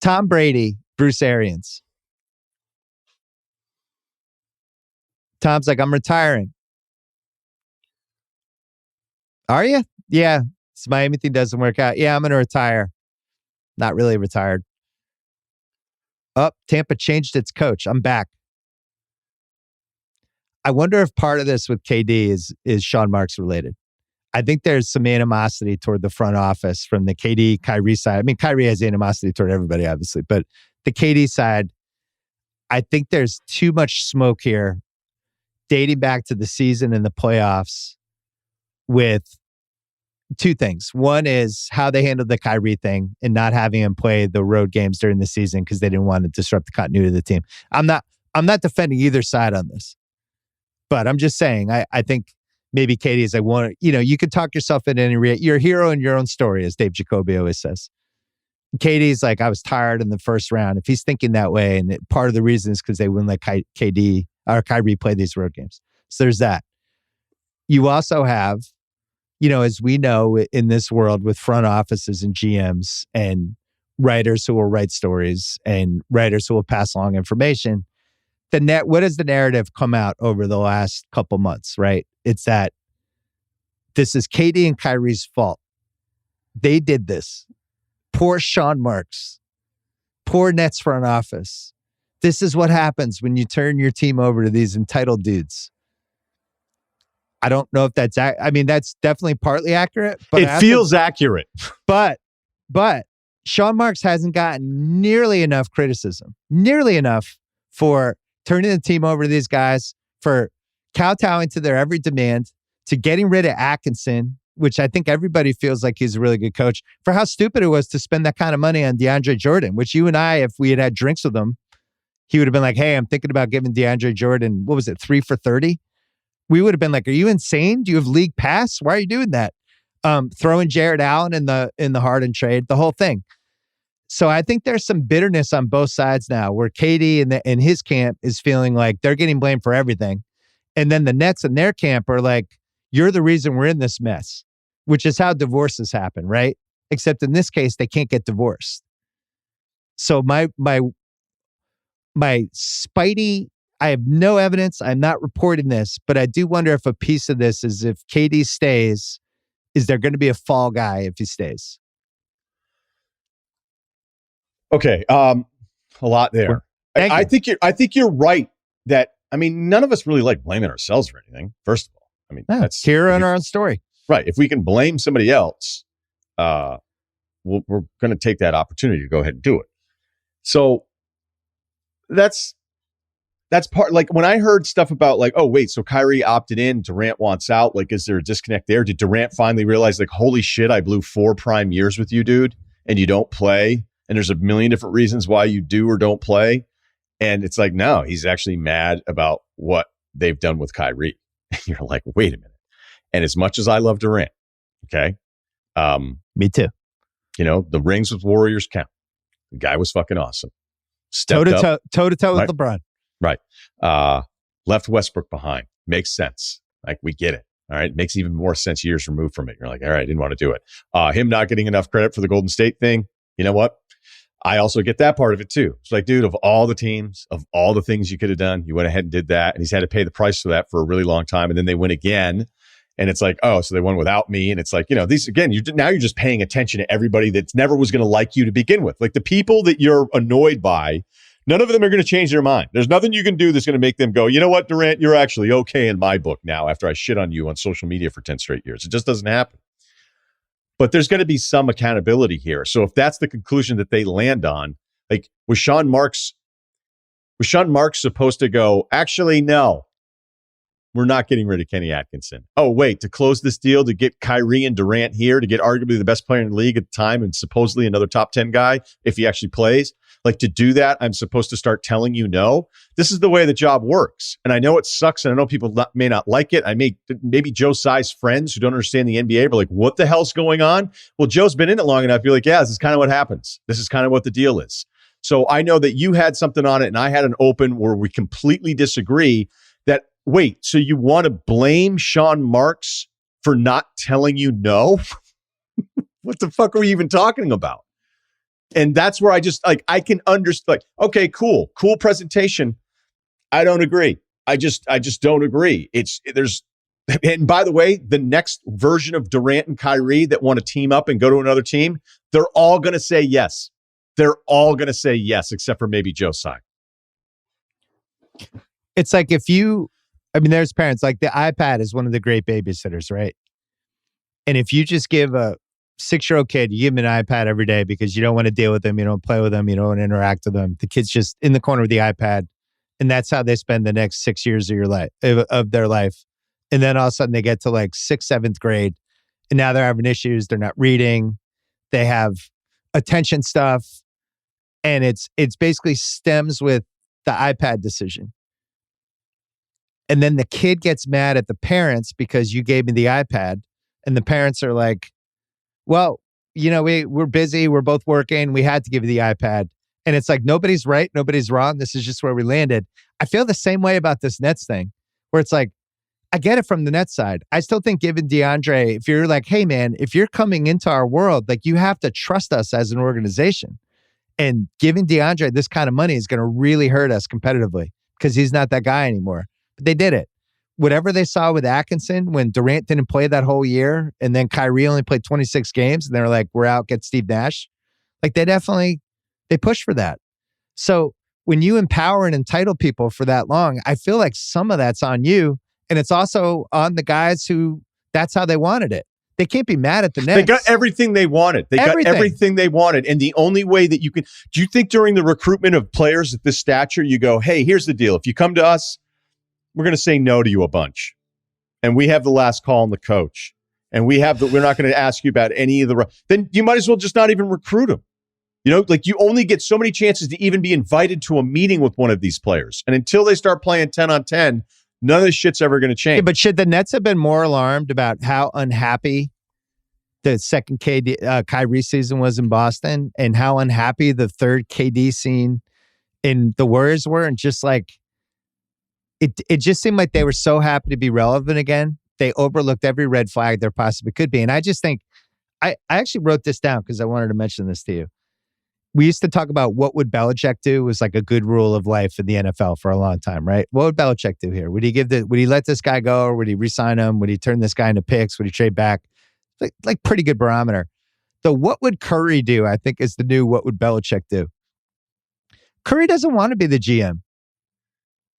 Tom Brady, Bruce Arians. Tom's like, I'm retiring. Are you? Yeah. This Miami thing doesn't work out. Yeah, I'm going to retire. Not really retired. Oh, Tampa changed its coach. I'm back. I wonder if part of this with KD is Sean Marks related. I think there's some animosity toward the front office from the KD, Kyrie side. I mean, Kyrie has animosity toward everybody, obviously, but the KD side, I think there's too much smoke here dating back to the season and the playoffs with two things. One is how they handled the Kyrie thing and not having him play the road games during the season because they didn't want to disrupt the continuity of the team. I'm not defending either side on this, but I'm just saying I think maybe Katie is like, you could talk yourself into you're a hero in your own story, as Dave Jacoby always says. Katie's like, I was tired in the first round. If he's thinking that way, and part of the reason is because they wouldn't let KD or Kyrie play these road games. So there's that. You also have, as we know in this world with front offices and GMs and writers who will write stories and writers who will pass along information, what does the narrative come out over the last couple months, right? It's that this is KD and Kyrie's fault. They did this. Poor Sean Marks. Poor Nets front office. This is what happens when you turn your team over to these entitled dudes. I don't know if that's definitely partly accurate. But it feels accurate. But Sean Marks hasn't gotten nearly enough criticism. Nearly enough for turning the team over to these guys, for kowtowing to their every demand, to getting rid of Atkinson, which I think everybody feels like he's a really good coach, for how stupid it was to spend that kind of money on DeAndre Jordan, which you and I, if we had drinks with him, he would have been like, hey, I'm thinking about giving DeAndre Jordan, 3 for 30? We would have been like, are you insane? Do you have league pass? Why are you doing that? Throwing Jared Allen in the Harden trade, the whole thing. So I think there's some bitterness on both sides now, where KD and his camp is feeling like they're getting blamed for everything. And then the Nets and their camp are like, you're the reason we're in this mess, which is how divorces happen, right? Except in this case, they can't get divorced. So my spidey, I have no evidence. I'm not reporting this, but I do wonder if a piece of this is if KD stays, is there going to be a fall guy if he stays? Okay, a lot there. I think you're right that, none of us really like blaming ourselves for anything. First of all, that's here on our own story, right? If we can blame somebody else, we're going to take that opportunity to go ahead and do it. So that's part. Like when I heard stuff about like, oh wait, so Kyrie opted in, Durant wants out. Like, is there a disconnect there? Did Durant finally realize like, holy shit, I blew 4 prime years with you, dude, and you don't play? And there's a million different reasons why you do or don't play. And it's like, no, he's actually mad about what they've done with Kyrie. And you're like, wait a minute. And as much as I love Durant, okay. Me too. The rings with Warriors count. The guy was fucking awesome. Toe to toe with LeBron. Right. Left Westbrook behind. Makes sense. Like, we get it. All right. Makes even more sense years removed from it. You're like, all right, I didn't want to do it. Him not getting enough credit for the Golden State thing. You know what? I also get that part of it too. It's like, dude, of all the teams, of all the things you could have done, you went ahead and did that. And he's had to pay the price for that for a really long time. And then they win again. And it's like, oh, so they won without me. And it's like, these, again, now you're just paying attention to everybody that never was going to like you to begin with. Like the people that you're annoyed by, none of them are going to change their mind. There's nothing you can do that's going to make them go, you know what, Durant, you're actually okay in my book now after I shit on you on social media for 10 straight years. It just doesn't happen. But there's going to be some accountability here. So if that's the conclusion that they land on, like, was Sean Marks supposed to go, actually, no, we're not getting rid of Kenny Atkinson. Oh, wait, to close this deal, to get Kyrie and Durant here, to get arguably the best player in the league at the time and supposedly another top 10 guy if he actually plays. Like, to do that, I'm supposed to start telling you no. This is the way the job works. And I know it sucks, and I know people may not like it. Maybe Joe Tsai's friends who don't understand the NBA are like, what the hell's going on? Well, Joe's been in it long enough. You're like, yeah, this is kind of what happens. This is kind of what the deal is. So I know that you had something on it, and I had an open where we completely disagree that, wait, so you want to blame Sean Marks for not telling you no? What the fuck are we even talking about? And that's where I just like, I can understand, like, okay, cool presentation. I don't agree. I just don't agree. And by the way, the next version of Durant and Kyrie that want to team up and go to another team, they're all going to say yes. They're all going to say yes, except for maybe Joe Tsai. It's like there's parents, like the iPad is one of the great babysitters, right? And if you just give a 6-year-old kid, you give him an iPad every day because you don't want to deal with them, you don't play with them, you don't want to interact with them. The kid's just in the corner with the iPad, and that's how they spend the next 6 years of their life. And then all of a sudden they get to like 6th, 7th grade, and now they're having issues. They're not reading. They have attention stuff, and it's basically stems with the iPad decision. And then the kid gets mad at the parents because you gave me the iPad, and the parents are like, well, we're busy. We're both working. We had to give you the iPad. And it's like, nobody's right. Nobody's wrong. This is just where we landed. I feel the same way about this Nets thing, where it's like, I get it from the Nets side. I still think giving DeAndre, if you're like, hey man, if you're coming into our world, like you have to trust us as an organization. And giving DeAndre this kind of money is going to really hurt us competitively because he's not that guy anymore. But they did it. Whatever they saw with Atkinson when Durant didn't play that whole year, and then Kyrie only played 26 games, and they're like, we're out, get Steve Nash. Like they pushed for that. So when you empower and entitle people for that long, I feel like some of that's on you. And it's also on the guys who that's how they wanted it. They can't be mad at the Nets. They got everything they wanted. Got everything they wanted. And the only way that you can, do you think during the recruitment of players at this stature, you go, hey, here's the deal. If you come to us, we're going to say no to you a bunch. And we have the last call on the coach. And we're not going to ask you about any of then you might as well just not even recruit them. Like you only get so many chances to even be invited to a meeting with one of these players. And until they start playing 10 on 10, none of this shit's ever going to change. Yeah, but should the Nets have been more alarmed about how unhappy the second Kyrie season was in Boston and how unhappy the third KD scene in the Warriors were? And just like, it just seemed like they were so happy to be relevant again. They overlooked every red flag there possibly could be. And I just think, I actually wrote this down because I wanted to mention this to you. We used to talk about what would Belichick do was like a good rule of life in the NFL for a long time, right? What would Belichick do here? Would he let this guy go, or would he re-sign him? Would he turn this guy into picks? Would he trade back? Like pretty good barometer. So what would Curry do? I think is the new what would Belichick do? Curry doesn't want to be the GM.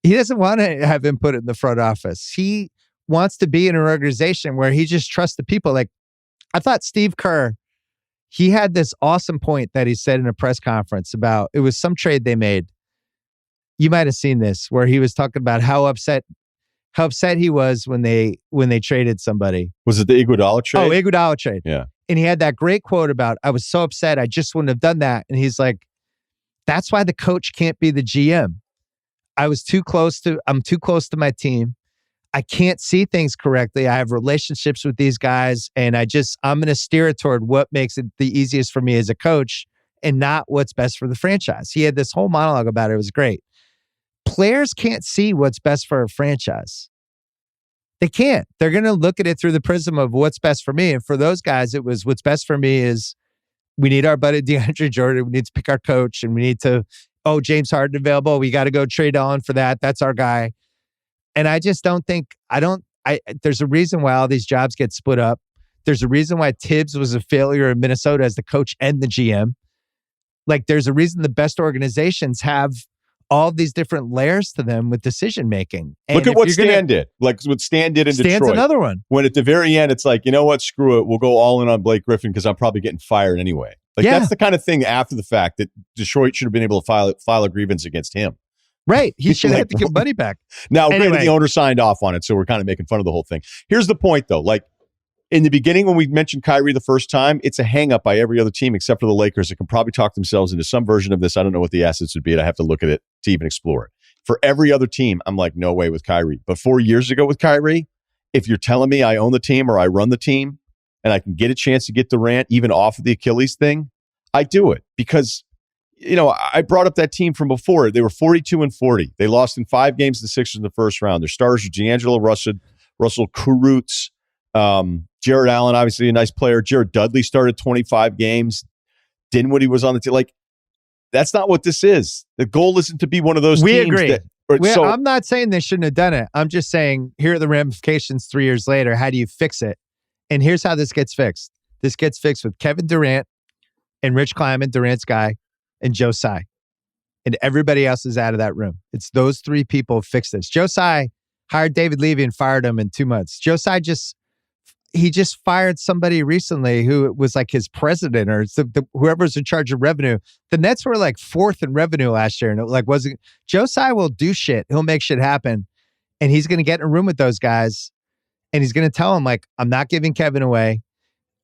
He doesn't want to have input in the front office. He wants to be in an organization where he just trusts the people. Like I thought Steve Kerr, he had this awesome point that he said in a press conference about, it was some trade they made. You might have seen this, where he was talking about how upset he was when they traded somebody. Was it the Iguodala trade? Oh, Iguodala trade. Yeah. And he had that great quote about, I was so upset, I just wouldn't have done that. And he's like, that's why the coach can't be the GM. I'm too close to my team. I can't see things correctly. I have relationships with these guys, and I'm going to steer it toward what makes it the easiest for me as a coach and not what's best for the franchise. He had this whole monologue about it. It was great. Players can't see what's best for a franchise. They can't. They're going to look at it through the prism of what's best for me. And for those guys, it was what's best for me is we need our buddy DeAndre Jordan. We need to pick our coach, and we need to, James Harden available. We got to go trade Allen for that. That's our guy. And I just don't think, there's a reason why all these jobs get split up. There's a reason why Tibbs was a failure in Minnesota as the coach and the GM. Like there's a reason the best organizations have all these different layers to them with decision making. Look at what Stan did. Like what Stan did in Detroit. Stan's another one. When at the very end, it's like, you know what, screw it. We'll go all in on Blake Griffin because I'm probably getting fired anyway. Like that's the kind of thing after the fact that Detroit should have been able to file a grievance against him. Right. He should have to give money back. Now, granted, the owner signed off on it, so we're kind of making fun of the whole thing. Here's the point, though. Like, in the beginning, when we mentioned Kyrie the first time, it's a hang-up by every other team except for the Lakers that can probably talk themselves into some version of this. I don't know what the assets would be. I have to look at it to even explore it. For every other team, I'm like, no way with Kyrie. But 4 years ago with Kyrie, if you're telling me I own the team or I run the team and I can get a chance to get Durant even off of the Achilles thing, I do it because I brought up that team from before. They were 42-40. They lost in 5 games to the Sixers in the first round. Their stars were D'Angelo Russell, Kurucs, Jared Allen, obviously a nice player. Jared Dudley started 25 games. Dinwiddie was on the team. Like, that's not what this is. The goal isn't to be one of those We teams. agree. So I'm not saying they shouldn't have done it. I'm just saying, here are the ramifications 3 years later. How do you fix it? And here's how this gets fixed. This gets fixed with Kevin Durant and Rich Kleiman, Durant's guy, and Joe Tsai. And everybody else is out of that room. It's those three people who fix this. Joe Tsai hired David Levy and fired him in 2 months. Joe Tsai just fired somebody recently who was like his president or whoever's in charge of revenue. The Nets were like 4th in revenue last year, and it like wasn't. Joe Tsai will do shit. He'll make shit happen, and he's going to get in a room with those guys, and he's going to tell them like, "I'm not giving Kevin away.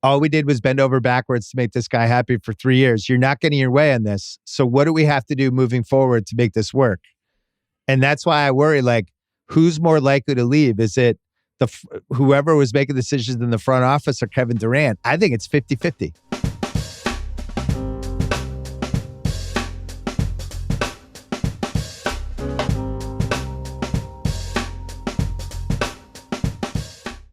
All we did was bend over backwards to make this guy happy for 3 years. You're not getting your way on this. So what do we have to do moving forward to make this work?" And that's why I worry, like, who's more likely to leave? Is it whoever was making decisions in the front office or Kevin Durant? I think it's 50-50.